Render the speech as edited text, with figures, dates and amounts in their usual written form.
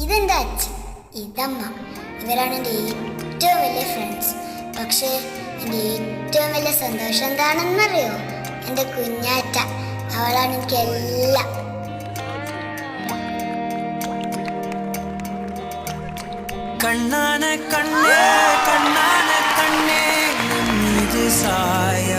ഇതെൻ്റെ അച്ഛൻ, ഇതമ്മ. ഇവരാണ് എൻ്റെ ഏറ്റവും വലിയ ഫ്രണ്ട്സ്. പക്ഷേ എൻ്റെ ഏറ്റവും വലിയ സന്തോഷം എന്താണെന്നറിയോ? എൻ്റെ കുഞ്ഞാറ്റ. അവളാണ് എനിക്കെല്ലാം. கண்ணான கண்ணே கண்ணான கண்ணே நம் மீது சாய